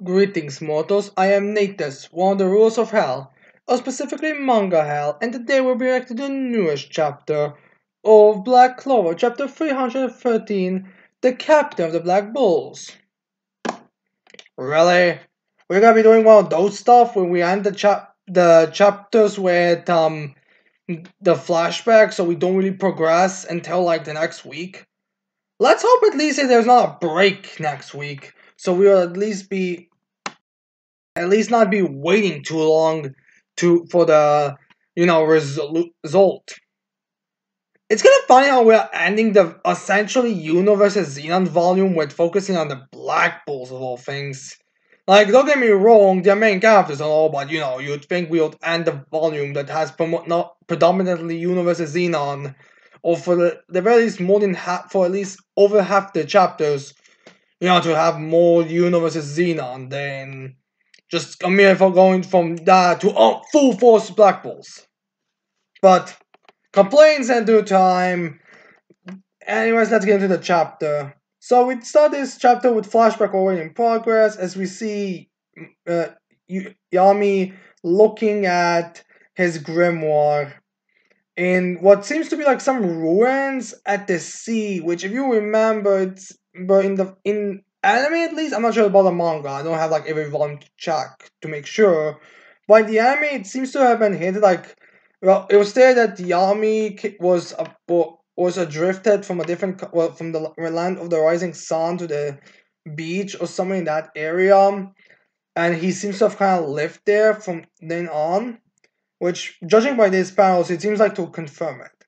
Greetings, mortals. I am Natus, one of the rulers of Hell, or specifically Manga Hell, and today we'll be reacting to the newest chapter of Black Clover, chapter 313, The Captain of the Black Bulls. Really? We're gonna be doing one of those stuff when we end the chapters with the flashback, so we don't really progress until like the next week. Let's hope at least that there's not a break next week, so we'll at least not be waiting too long for the result. It's kind of funny how we're ending the essentially Uno versus Xenon volume with focusing on the Black Bulls of all things. Like, don't get me wrong, they're main characters and all, but you'd think we would end the volume that has not predominantly Uno versus Xenon, or for the very least more than half, for at least over half the chapters, to have more Uno versus Xenon than just a mere for going from that to full force Black Bulls. But complaints and due time. Anyways, let's get into the chapter. So we start this chapter with flashback already in progress as we see uh, Yami looking at his grimoire in what seems to be like some ruins at the sea. Which, if you remember, but in anime at least, I'm not sure about the manga. I don't have like every volume to check to make sure. But in the anime, it seems to have been hinted like, well, it was stated that Yami was adrifted from a different from the land of the rising sun to the beach or somewhere in that area, and he seems to have kind of lived there from then on. Which, judging by these panels, it seems like to confirm it.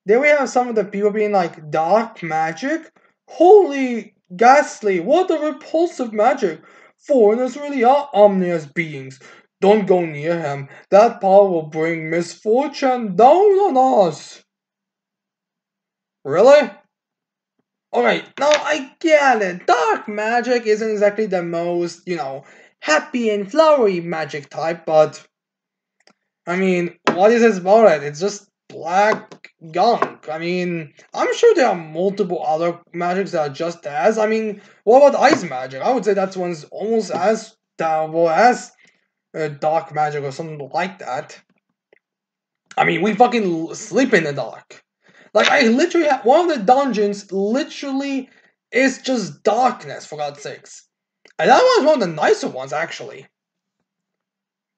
Then we have some of the people being like, dark magic? Holy ghastly, what a repulsive magic! Foreigners really are ominous beings. Don't go near him. That power will bring misfortune down on us. Really? Alright, now I get it. Dark magic isn't exactly the most, happy and flowery magic type, but I mean, what is this about it? It's just black gunk. I mean, I'm sure there are multiple other magics that are just as. I mean, what about ice magic? I would say that one's almost as terrible as dark magic or something like that. I mean, we fucking sleep in the dark. Like, I literally have one of the dungeons literally is just darkness, for God's sakes. And that one's one of the nicer ones, actually.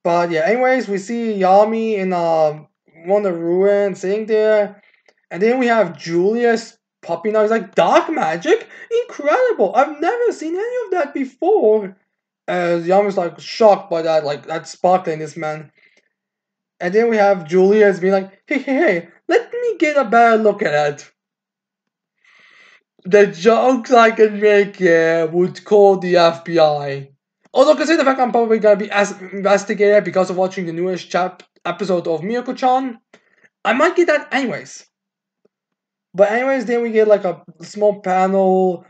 But yeah, anyways, we see Yami in one of the ruins sitting there, and then we have Julius popping out. He's like, "Dark magic, incredible! I've never seen any of that before." As Yami's like shocked by that, like that sparkliness, man. And then we have Julius being like, "Hey, hey, hey, let me get a better look at it." The jokes I can make, yeah, would call the FBI. Although, consider the fact I'm probably gonna be as investigated because of watching the newest episode of Miyako-chan, I might get that anyways. But anyways, then we get like a small panel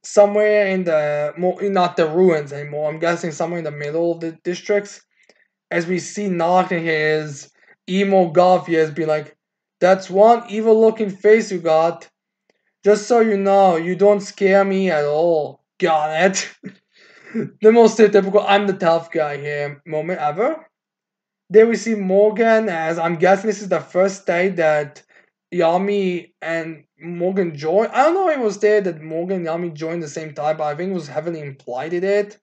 somewhere in the not the ruins anymore. I'm guessing somewhere in the middle of the districts, as we see Noct and his emo goth years be like, "That's one evil-looking face you got. Just so you know, you don't scare me at all. Got it." The most typical "I'm the tough guy here" moment ever. Then we see Morgan, as I'm guessing this is the first day that Yami and Morgan joined. I don't know if it was there that Morgan and Yami joined the same time, but I think it was heavily implied in it.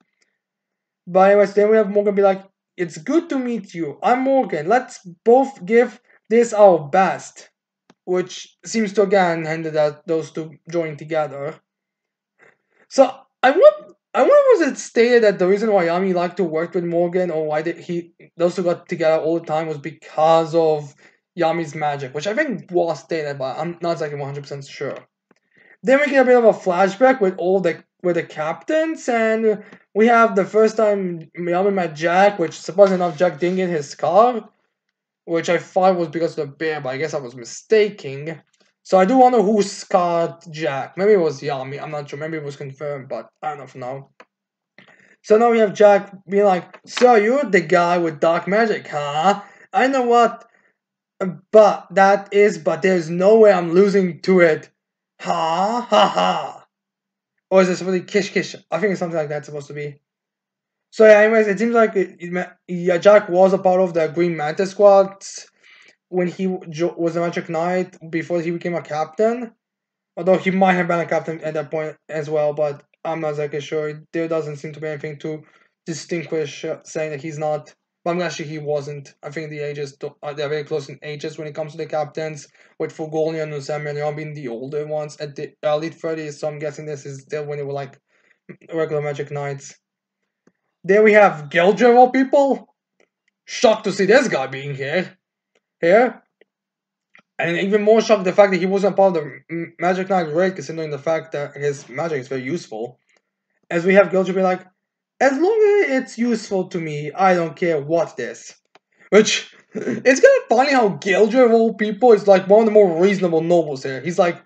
But anyways, then we have Morgan be like, "It's good to meet you. I'm Morgan. Let's both give this our best." Which seems to again hint that those two join together. So I wonder was it stated that the reason why Yami liked to work with Morgan, or why those two got together all the time, was because of Yami's magic, which I think was stated, but I'm not exactly 100% sure. Then we get a bit of a flashback with the captains, and we have the first time Yami met Jack, which supposedly enough Jack didn't get his scar, which I thought was because of the bear, but I guess I was mistaken. So I do wonder who scarred Jack. Maybe it was Yami. I'm not sure. Maybe it was confirmed, but I don't know for now. So now we have Jack being like, "So you're the guy with dark magic, huh? I know what, but there's no way I'm losing to it. Ha ha ha." Or is it really kish kish? I think it's something like that supposed to be. So yeah, anyways, it seems like yeah, Jack was a part of the Green Manta squad when he was a Magic Knight before he became a captain. Although he might have been a captain at that point as well, but I'm not exactly sure. There doesn't seem to be anything to distinguish saying that he's not. But I'm actually he wasn't. I think the ages they're very close in ages when it comes to the captains, with Fugolian and Uzam being the older ones at the early 30s. So I'm guessing this is still when they were like regular Magic Knights. There we have Geldra of all people. Shocked to see this guy being here. Here. And even more shocked the fact that he wasn't part of the Magic Knight raid, considering the fact that his magic is very useful. As we have Geldra be like, as long as it's useful to me, I don't care what it is. Which, it's kind of funny how Geldra of all people is like one of the more reasonable nobles here. He's like,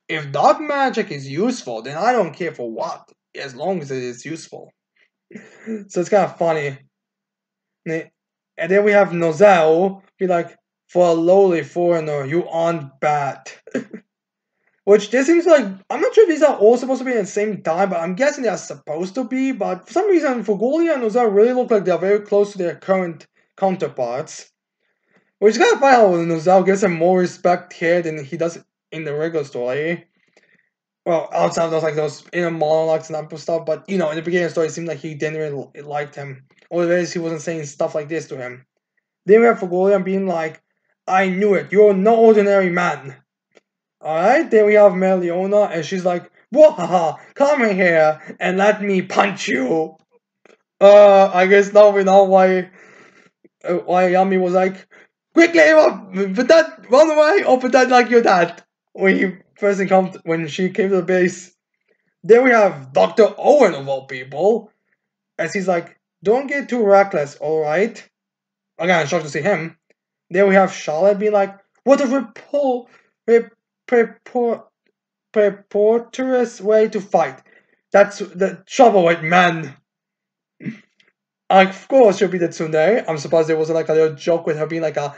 if dark magic is useful, then I don't care for what, as long as it is useful. So it's kind of funny. And then we have Nozel be like, for a lowly foreigner, you aren't bad. Which this seems like, I'm not sure if these are all supposed to be at the same time, but I'm guessing they are supposed to be. But for some reason, Fugolia and Nozel really look like they're very close to their current counterparts. Which is kind of funny how Nozel gives him more respect here than he does in the regular story. Well, outside of those like those inner monologues and that type of stuff, but you know, in the beginning of the story, it seemed like he didn't really liked him, or at least he wasn't saying stuff like this to him. Then we have Fugolian being like, "I knew it. You're no ordinary man." All right. Then we have Meliona, and she's like, "Wahaha, come here and let me punch you." I guess now we know why Yami was like, "Quickly, run away, or pretend like you're dead." When she came to the base. Then we have Dr. Owen of all people, as he's like, don't get too reckless, alright? Again, I'm shocked to see him. Then we have Charlotte being like, what a preposterous way to fight. That's the trouble with men. Of course, she'll be the tsundere. I'm surprised there wasn't like a little joke with her being like, oh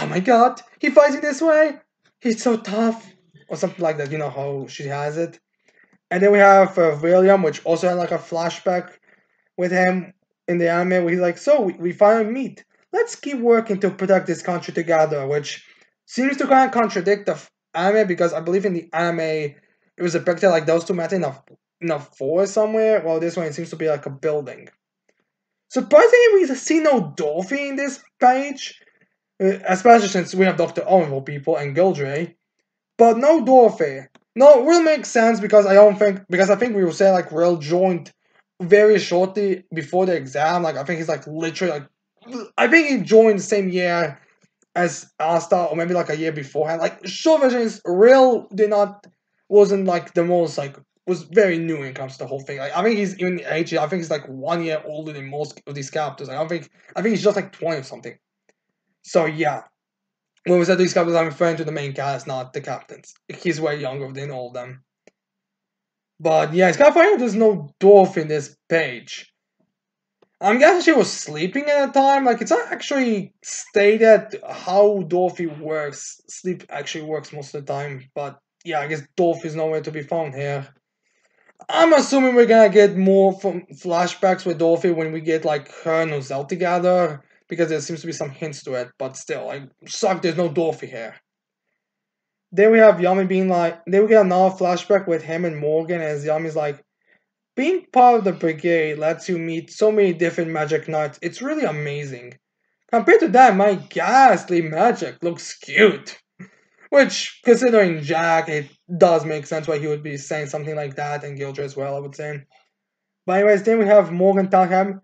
my god, he fights in this way? He's so tough. Or something like that, you know how she has it. And then we have William, which also had like a flashback with him in the anime where he's like, so we finally meet. Let's keep working to protect this country together, which seems to kind of contradict the anime because I believe in the anime it was depicted like those two met in a forest somewhere, while this one it seems to be like a building. Surprisingly, we see no Dorothy in this page, especially since we have Dr. Owen for people and Gildray, but no Dorothy. No, it will make sense because I think we will say like Real joined very shortly before the exam. Like I think he's like literally like I think he joined the same year as Asta or maybe like a year beforehand. Like short version is Real wasn't like the most like was very new when it comes to the whole thing. Like I think he's even age. I think he's like 1 year older than most of these characters. Like, I think he's just like 20 or something. So yeah. When we said these captains, I'm referring to the main cast, not the captains. He's way younger than all of them. But yeah, it's kind of funny there's no dwarf in this page. I'm guessing she was sleeping at the time. Like, it's not actually stated how Dorothy works. Sleep actually works most of the time. But yeah, I guess Dorothy is nowhere to be found here. I'm assuming we're gonna get more from flashbacks with Dorothy when we get like her and Nozel together. Because there seems to be some hints to it. But still, like, suck, there's no Dorothy here. Then we have Yami being like, then we get another flashback with him and Morgan as Yami's like, being part of the brigade lets you meet so many different magic knights. It's really amazing. Compared to that, my ghastly magic looks cute. Which, considering Jack, it does make sense why he would be saying something like that, and Gildra as well, I would say. But anyways, then we have Morgan tell him,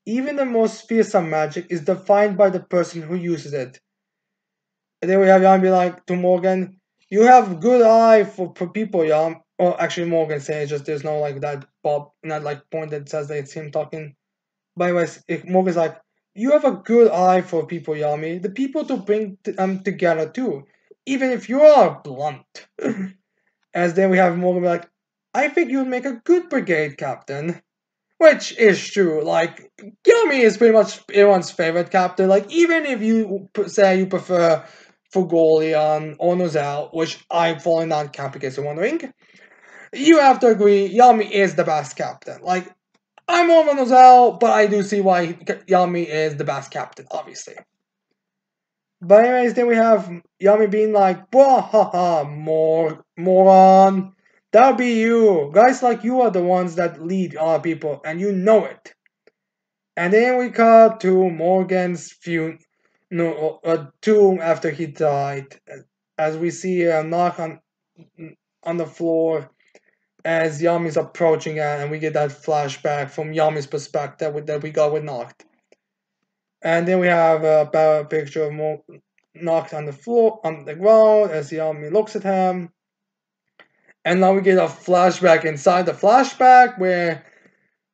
even the most fearsome magic is defined by the person who uses it. And then we have Yami be like to Morgan, you have good eye for people, Yam. Or actually, Morgan says just there's no like that not like point that says that it's him talking. But anyways, Morgan's like, you have a good eye for people, Yami. The people to bring them together too, even if you are blunt. As then we have Morgan be like, I think you would make a good brigade captain. Which is true. Like, Yami is pretty much everyone's favorite captain. Like, even if you say you prefer Fugolian or Nozel, which I'm falling down camp in case you're wondering, you have to agree, Yami is the best captain. Like, I'm more of a Nozel, but I do see why Yami is the best captain, obviously. But anyways, then we have Yami being like, "Bwahaha, moron. That'll be you. Guys like you are the ones that lead other people, and you know it." And then we cut to Morgan's tomb after he died, as we see a knock on the floor as Yami's approaching it, and we get that flashback from Yami's perspective that we got with Knocked. And then we have a picture of Knocked on the floor, on the ground, as Yami looks at him. And now we get a flashback inside the flashback where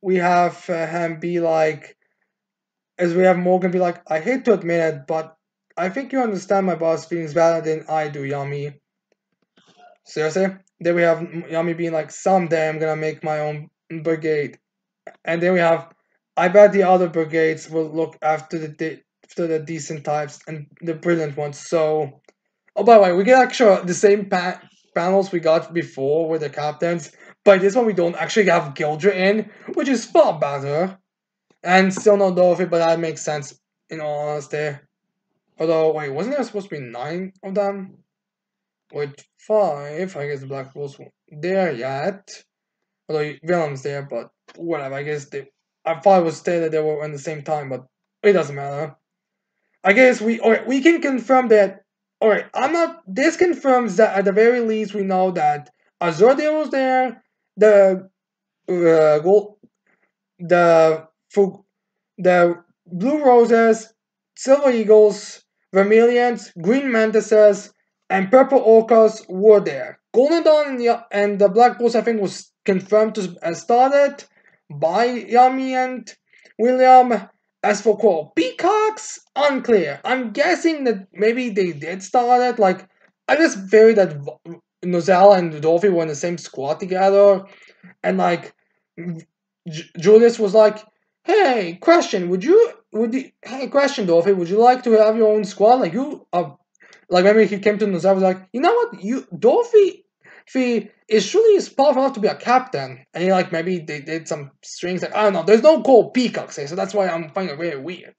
we have him be like, as we have Morgan be like, I hate to admit it, but I think you understand my boss feelings better than I do, Yami. Seriously? Then we have Yami being like, someday I'm gonna make my own brigade. And then we have, I bet the other brigades will look after after the decent types and the brilliant ones. So, oh, by the way, we get actually the same panels we got before with the captains, but this one we don't actually have Gildra in, which is far better. And still no Dorothy, but that makes sense in all honesty. Although, wait, wasn't there supposed to be 9 of them? With 5, I guess the Black Wolves weren't there yet. Although Venom's there, but whatever, I guess I thought it was stated they were at the same time, but it doesn't matter. I guess we can confirm that. Alright, I'm not. This confirms that at the very least we know that Azordia was there, the gold, the the Blue Roses, Silver Eagles, Vermilions, Green Mantises, and Purple Orcas were there. Golden Dawn and the Black Bulls, I think, was confirmed to started by Yami and William. As for Coral Peacocks, unclear. I'm guessing that maybe they did start it. Like, I just feel that Nozella and Dolphy were in the same squad together, and like Julius was like, "Hey, question, hey, question, Dolphy, would you like to have your own squad? Like you, like maybe he came to Nozella was like, you know what, Dolphy, is truly is powerful enough to be a captain, and he like maybe they did some strings like I don't know. There's no cool peacocks here, so that's why I'm finding it very weird."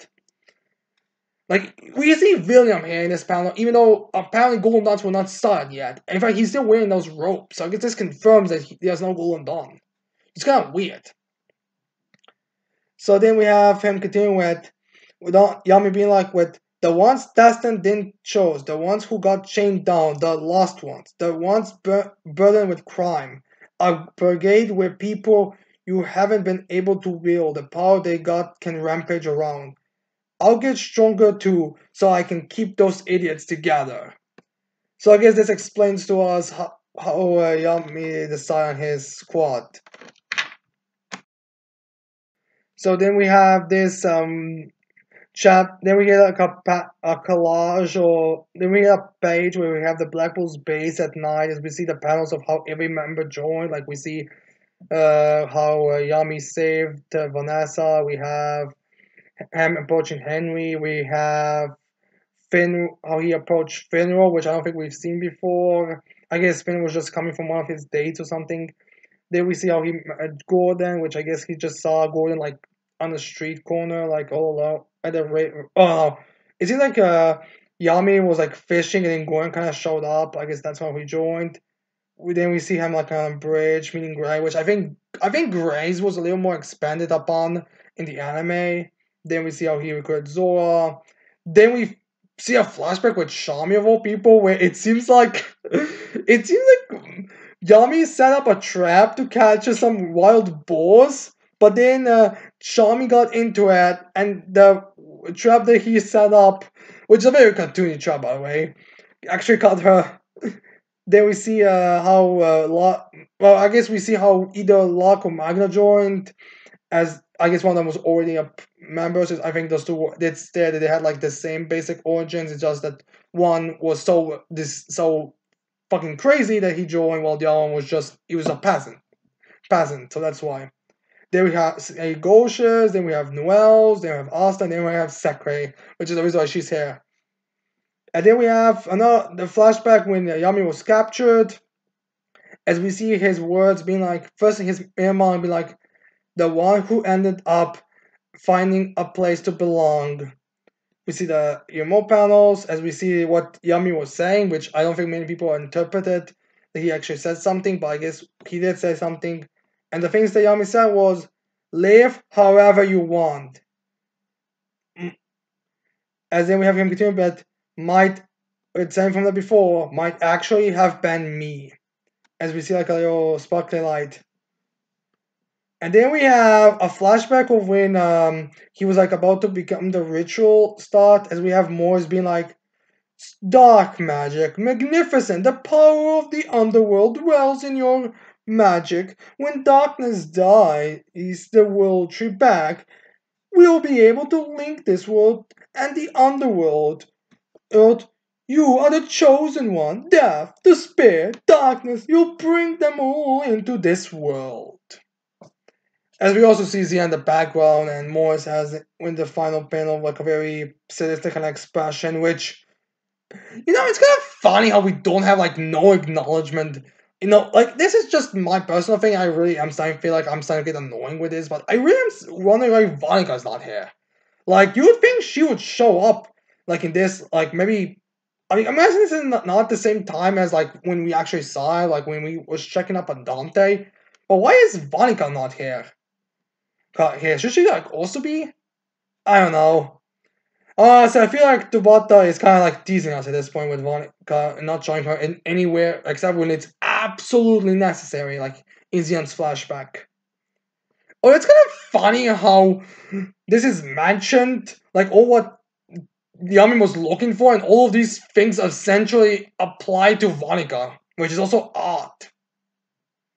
Like, we see William here in this panel, even though apparently Golden Dawns were not started yet. In fact, he's still wearing those ropes, so I guess this confirms that there's no Golden Dawn. It's kind of weird. So then we have him continuing with Yami being like, with the ones destined didn't chose, the ones who got chained down, the lost ones, the ones burdened with crime, a brigade where people you haven't been able to wield the power they got can rampage around. I'll get stronger too, so I can keep those idiots together. So I guess this explains to us how Yami decided on his squad. So then we have this chat. Then we get like a collage, or then we get a page where we have the Black Bulls base at night, as we see the panels of how every member joined. Like we see how Yami saved Vanessa. We have him approaching Henry. We have Finn, how he approached Finro, which I don't think we've seen before. I guess Finn was just coming from one of his dates or something. Then we see how he Gordon, which I guess he just saw Gordon like on the street corner, like all alone at the rate. Oh no, it seems like Yami was like fishing, and then Gordon kind of showed up. I guess that's how he joined. Then we see him like on a bridge meeting Gray, which I think Gray's was a little more expanded upon in the anime. Then we see how he recruited Zora. Then we see a flashback with Shami of all people, where it seems like Yami set up a trap to catch some wild boars, but then Shami got into it, and the trap that he set up, which is a very cartoony trap by the way, actually caught her. Then we see how well, I guess we see how either Locke or Magna joined, as I guess one of them was already a member. So I think those two it's there that they had like the same basic origins. It's just that one was so fucking crazy that he joined, while the other one was just he was a peasant. So that's why. Then we have Gauches, then we have Noels, then we have Asta, then we have Sekre, which is the reason why she's here. And then we have the flashback when Yami was captured, as we see his words being like, first in his inner mind, be like, the one who ended up finding a place to belong. We see the remote panels as we see what Yami was saying, which I don't think many people interpreted that he actually said something, but I guess he did say something. And the things that Yami said was, live however you want. As then we have him continue, but might, it's saying from the before, might actually have been me. As we see like a little sparkly light. And then we have a flashback of when he was like about to become the ritual start, as we have Morris being like, dark magic, magnificent, the power of the underworld dwells in your magic. When darkness dies, the world tree back, we'll be able to link this world and the underworld. Earth, you are the chosen one. Death, despair, darkness, you'll bring them all into this world. As we also see Zia in the background, and Morris has in the final panel like a very sadistic kind of expression, which, it's kind of funny how we don't have like no acknowledgement. Like this is just my personal thing. I really am starting to feel like I'm starting to get annoying with this, but I really am wondering why Vonika's not here. Like you would think she would show up, like in this, like maybe. I mean, imagine this is not the same time as like when we actually saw her, like when we was checking up on Dante. But why is Vonika not here? Here, should she like also be? I don't know. So I feel like Tabata is kind of like teasing us at this point with Vonica and not showing her in anywhere except when it's absolutely necessary, like in Zian's flashback. Oh, it's kind of funny how this is mentioned, like all what Yami was looking for, and all of these things essentially apply to Vonica, which is also odd.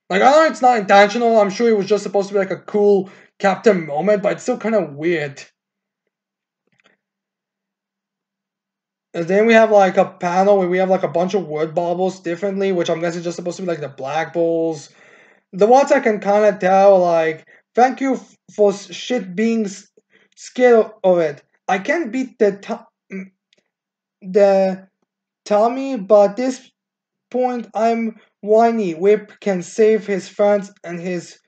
Like, I know it's not intentional, I'm sure it was just supposed to be like a cool Captain moment, but it's still kind of weird. And then we have like a panel where we have like a bunch of word bubbles differently, which I'm guessing is just supposed to be like the black balls. The ones I can kind of tell, like, thank you for shit being scared of it. I can't beat the Tommy, but this point I'm whiny. Whip can save his friends and his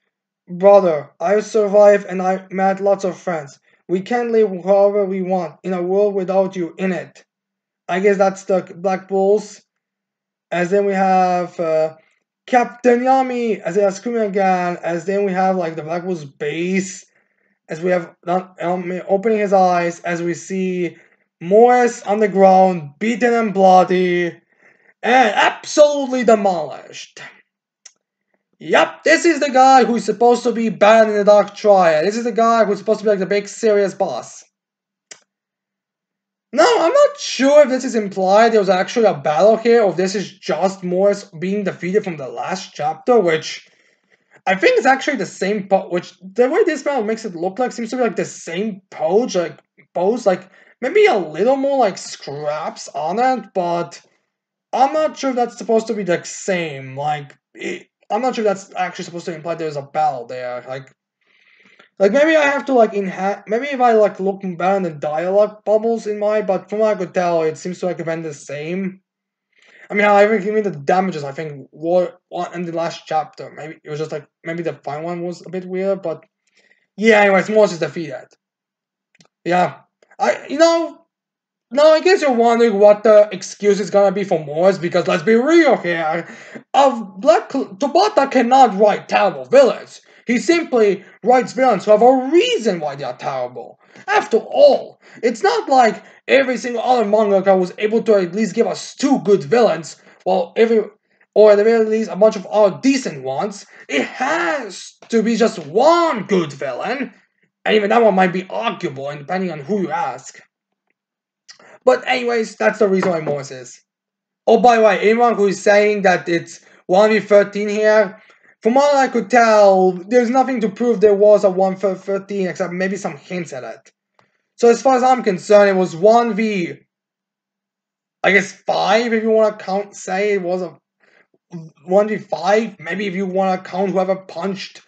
brother. I survived and I met lots of friends. We can live however we want in a world without you in it. I guess that's the Black Bulls. As then we have Captain Yami as they are screaming again. As then we have like the Black Bulls base. As we have opening his eyes. As we see Morris on the ground, beaten and bloody, and absolutely demolished. Yep, this is the guy who's supposed to be bad in the Dark Triad. This is the guy who's supposed to be like the big serious boss. No, I'm not sure if this is implied there was actually a battle here, or if this is just Morris being defeated from the last chapter, which I think is actually the same which the way this battle makes it look like seems to be like the same pose, like maybe a little more like scraps on it, but I'm not sure if that's supposed to be the same. I'm not sure if that's actually supposed to imply there's a battle there. Like maybe I have to like maybe if I like look better in the dialogue bubbles in my, but from what I could tell, it seems to like have been the same. I mean, however, even the damages I think were in the last chapter. Maybe it was just like maybe the final one was a bit weird, but yeah. Anyways, Morse is defeated. Yeah, now I guess you're wondering what the excuse is gonna be for Morris, because let's be real here. Tabata cannot write terrible villains. He simply writes villains who have a reason why they are terrible. After all, it's not like every single other mangaka was able to at least give us two good villains, or at the very least a bunch of other decent ones. It has to be just one good villain, and even that one might be arguable, depending on who you ask. But anyways, that's the reason why Morris is. Oh, by the way, anyone who is saying that it's 1v13 here, from what I could tell, there's nothing to prove there was a 1v13 except maybe some hints at it. So as far as I'm concerned, it was 1v, I guess 5 if you want to say it was a 1v5. Maybe if you want to count whoever punched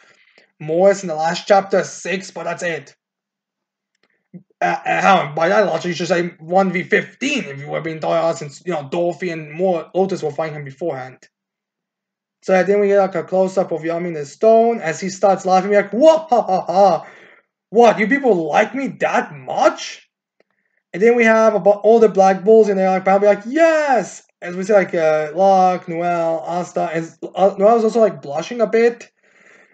Morris in the last chapter, 6, but that's it. By that logic, you should say 1v15 if you were being told since, Dolphy and more Otis were fighting him beforehand. So then we get like a close-up of Yami in the stone as he starts laughing, like, whoa, ha, ha, ha. What, you people like me that much? And then we have about all the Black Bulls, and they're like probably like, yes! As we see, like, Locke, Noel, Asta, and Noel is also like blushing a bit.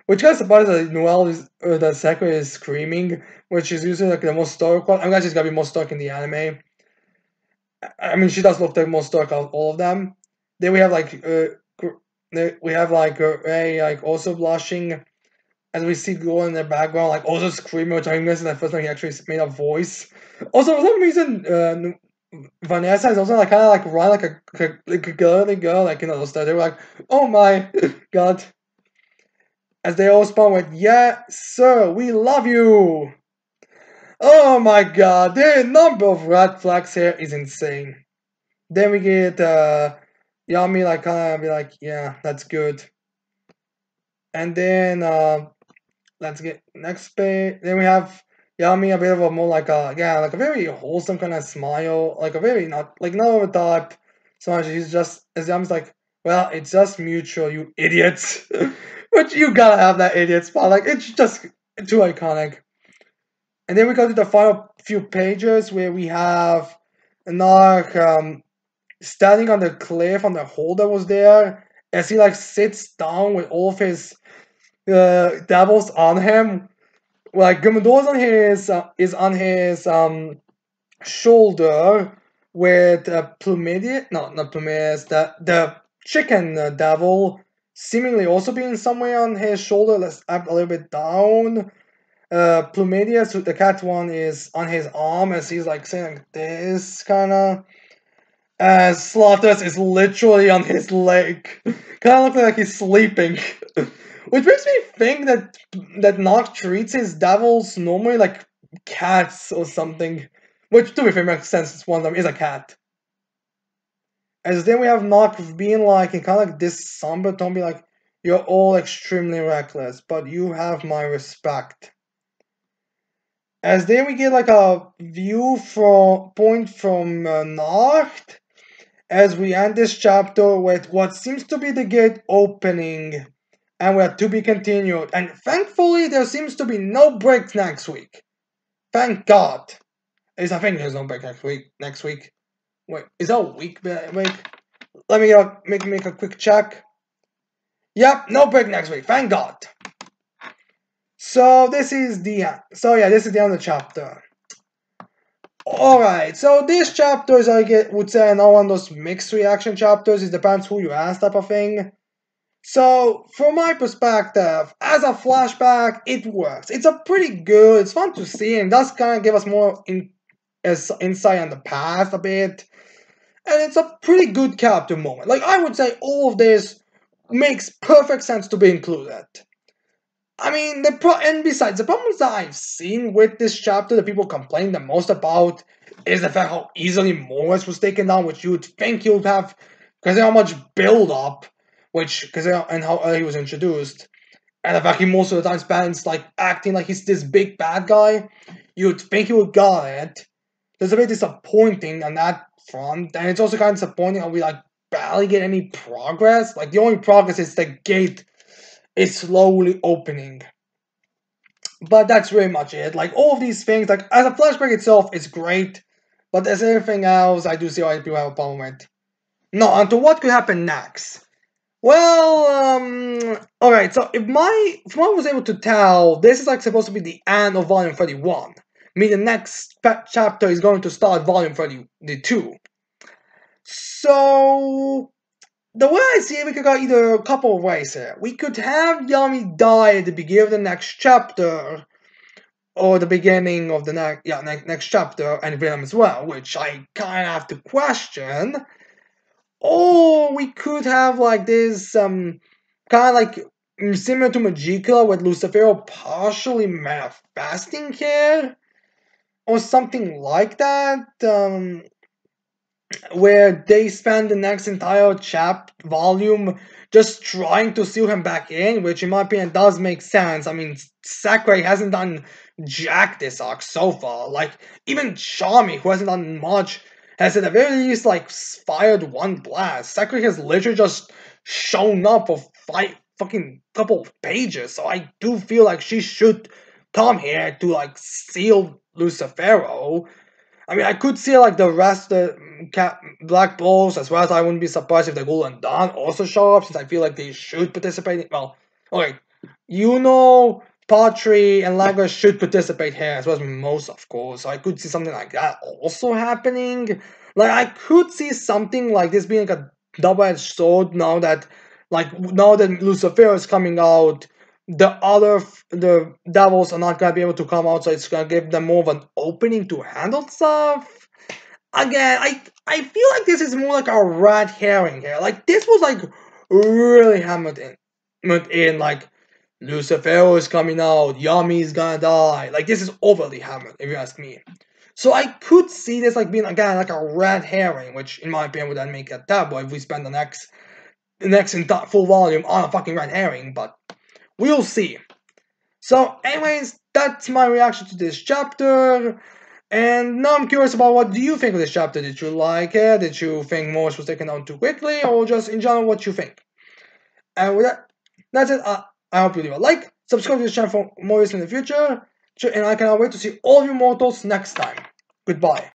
Which kind of surprises that Noel is, the Sakura is screaming, which is usually like the most stoic one. I'm guessing she's gotta be most stoic in the anime. I mean, she does look the most stoic of all of them. Then we have like, Ray, like, also blushing. As we see Goro in the background, like, also screaming, which I'm guessing the first time he actually made a voice. Also, for some reason, Vanessa is also like kind of like run like a girly girl, like, you know, those they were like, oh my god. As they all respond with, yeah, sir, we love you. Oh my god, the number of red flags here is insane. Then we get Yami like kind of be like, yeah, that's good. And then let's get next page. Then we have Yami a bit of a more like a like a very wholesome kind of smile, like a very not over the top. So she's just as Yami's like, well, it's just mutual, you idiots. But you gotta have that idiot spot. Like it's just too iconic. And then we go to the final few pages where we have Nark standing on the cliff on the hole that was there as he like sits down with all of his devils on him. Like Gummador's on his is on his shoulder with Plumidius, no, not Plumidius, the chicken devil seemingly also being somewhere on his shoulder. Let's up a little bit down. Plumidius, the cat one, is on his arm as he's like saying like this kind of. As Slothus is literally on his leg, kind of looking like he's sleeping. Which makes me think that Noct treats his devils normally like cats or something. Which, to be fair, makes sense. It's one of them is a cat. As then we have Noct being like in kind of like this somber tone, be like, "You're all extremely reckless, but you have my respect." As then we get like a view from Noct as we end this chapter with what seems to be the gate opening, and we're to be continued. And thankfully, there seems to be no break next week. Thank God. At least I think there's no break next week. Wait, is that a week? Wait, let me make a quick check. Yep, no break next week. Thank God. So this is the end. So yeah, this is the end of the chapter. Alright, so this chapter is, I would say, another one of those mixed reaction chapters. It depends who you ask type of thing. So, from my perspective, as a flashback, it works. It's a pretty good, it's fun to see, and does kind of give us more insight on the past a bit. And it's a pretty good character moment. Like, I would say all of this makes perfect sense to be included. I mean, and besides, the problems that I've seen with this chapter that people complain the most about is the fact how easily Morris was taken down, which you would think he would have, because how much build up, and how early he was introduced, and the fact he most of the time spends like acting like he's this big bad guy, you'd think he would got it. It's a bit disappointing on that front, and it's also kind of disappointing how we like barely get any progress. Like the only progress is the gate is slowly opening. But that's very much it. Like all of these things, like as a flashback itself, is great. But as everything else, I do see why people have a problem with. No, onto what could happen next. Well, alright, so from what I was able to tell, this is like supposed to be the end of volume 31. Meaning the next chapter is going to start volume 32. So the way I see it, we could go either a couple of ways here. We could have Yami die at the beginning of the next chapter, or the beginning of the next chapter, and Venom as well, which I kind of have to question. Or we could have like this, kind of like similar to Magica, with Lucifero partially manifesting here, or something like that. Where they spend the next entire volume just trying to seal him back in, which in my opinion does make sense. I mean, Sakurai hasn't done jack this arc so far. Like, even Charmy, who hasn't done much, has at the very least, like, fired one blast. Sakurai has literally just shown up for five fucking couple of pages, so I do feel like she should come here to like seal Lucifero. I mean, I could see like the rest of the Black Bulls as well as I wouldn't be surprised if the Golden Dawn also show up since I feel like they should participate. Well, okay, Patry, and Lagos should participate here as well as most, of course. So I could see something like that also happening. Like I could see something like this being like a double-edged sword now that Lucifer is coming out, the devils are not gonna be able to come out, so it's gonna give them more of an opening to handle stuff. Again, I feel like this is more like a red herring here. Like this was like really hammered in like Lucifer is coming out, Yami's gonna die. Like this is overly hammered, if you ask me. So I could see this like being again like a red herring, which in my opinion would then make it terrible if we spend the next full volume on a fucking red herring, but we'll see. So, anyways, that's my reaction to this chapter. And now I'm curious about what do you think of this chapter? Did you like it? Did you think Morris was taken down too quickly? Or just in general, what you think? And with that, that's it. I hope you leave a like, subscribe to this channel for more videos in the future. And I cannot wait to see all of you mortals next time. Goodbye.